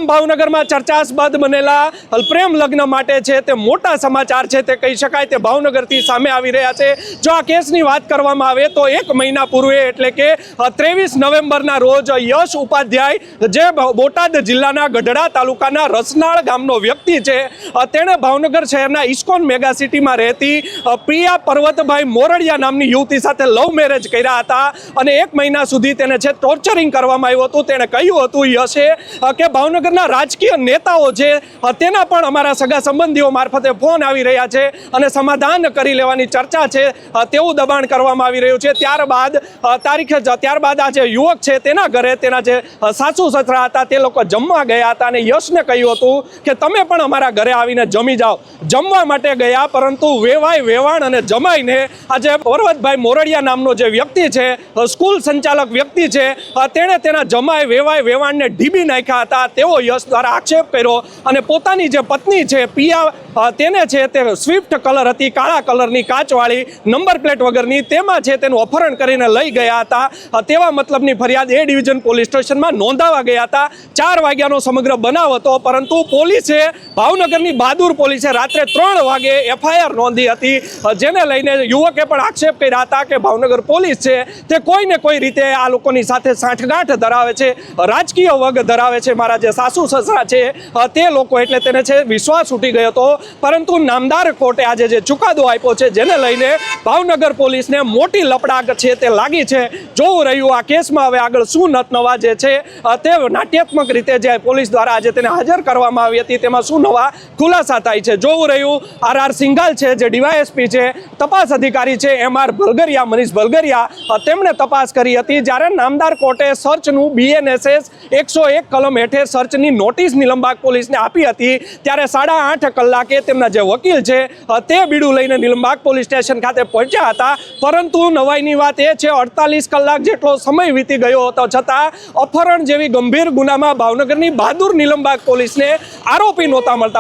ભાવનગરમાં ચર્ચાસ્પદ બનેલા પ્રેમ લગ્ન માટે છે તે મોટા સમાચાર છે તે કહી શકાય તે ભાવનગરથી સામે આવી રહ્યા છે। જો આ કેસની વાત કરવામાં આવે તો 1 મહિના પૂર્વે એટલે કે 23 નવેમ્બરના રોજ યશ ઉપાધ્યાય જે બોટાદ જિલ્લાના ગઢડા તાલુકાના રસનાળ ગામનો વ્યક્તિ છે તેણે ભાવનગર શહેરના ઇસ્કોન મેગા સિટીમાં રહેતી પ્રિયા પર્વતભાઈ મોરડિયા નામની યુવતી સાથે લવ મેરેજ કર્યા હતા અને 1 મહિના સુધી તેને છે ટોર્ચરિંગ કરવામાં આવ્યું હતું। તેણે કહ્યું હતું યશે કે ભાવનગરના રાજકીય નેતાઓ છે તેના પણ અમારા સગા સંબંધીઓ મારફતે ફોન આવી રહ્યા છે અને સમાધાન કરી લેવાની ચર્ચા છે તેવું દબાણ કરવામાં આવી રહ્યું છે। ત્યારબાદ આ જે યુવક છે તેના ઘરે તેના જે સાસુ સસરા હતા તે લોકો જમવા ગયા હતા અને યશને કહ્યું હતું કે તમે પણ અમારા ઘરે આવીને જમી જાઓ। જમવા માટે ગયા પરંતુ વેવાય વેવાણ અને જમાઈને આજે પર્વતભાઈ મોરડિયા નામનો જે વ્યક્તિ છે સ્કૂલ સંચાલક વ્યક્તિ છે તેણે તેના જમાય વેવાય વેવાણને ઢીબી નાખ્યા હતા તેવો યશ દ્વારા આક્ષેપ કર્યો અને પોતાની જે પત્ની છે પિયા તેને છે તે સ્વિફ્ટ કલર હતી કાળા કલરની કાચવાળી નંબર પ્લેટ વગરની તેમાં છે તેનું અપહરણ કરીને લઈ ગયા હતા તેવા મતલબની ફરિયાદ એ ડિવિઝન પોલીસ સ્ટેશનમાં નોંધાવા ગયા હતા। 4 વાગ્યાનો સમગ્ર બનાવ હતો પરંતુ પોલીસે ભાવનગરની બહાદુર પોલીસે રાત્રે 3 વાગે FIR નોંધી હતી જેને લઈને યુવકે પણ આક્ષેપ કર્યા હતા કે ભાવનગર પોલીસ છે તે કોઈને કોઈ રીતે આ લોકોની સાથે સાંઠગાંઠ ધરાવે છે રાજકીય વગ ધરાવે છે। મારા જે સાસુ સસરા છે તે લોકો એટલે તેને છે વિશ્વાસ ઉઠી ગયો હતો પરંતુ નામદાર કોર્ટે આજે જે ચુકાદો આપ્યો છે જેને લઈને ભાવનગર પોલીસને મોટી લપડાક છે તે લાગી છે। જોવું રહ્યું આ કેસમાં હવે આગળ શું નવા જે છે તે નાટ્યાત્મક રીતે જે પોલીસ દ્વારા આજે તેને હાજર કરવામાં આવી હતી તેમાં શું નવા ખુલાસા થાય છે જોવું રહ્યું। RR સિંઘાલ છે જે DYSP છે તપાસ અધિકારી છે MR ભલગરિયા મનીષ ભલગરિયા તેમણે તપાસ કરી હતી જ્યારે નામદાર કોર્ટે સર્ચનું BNSS 101 કલમ હેઠળ સર્ચની નોટિસ નિલંબાગ પોલીસને આપી હતી ત્યારે 8:30 કલાકે તેમના જે વકીલ છે તે બીડું લઈને નિલંબાગ પોલીસ સ્ટેશન ખાતે પહોંચ્યા હતા પરંતુ નવાઈની વાત એ છે 48 કલાક જેટલો સમય વીતી ગયો હતો છતાં અપહરણ જેવી ગંભીર ગુનામાં ભાવનગરની બહાદુર નિલંબાગ પોલીસને આરોપી નહોતા મળતા।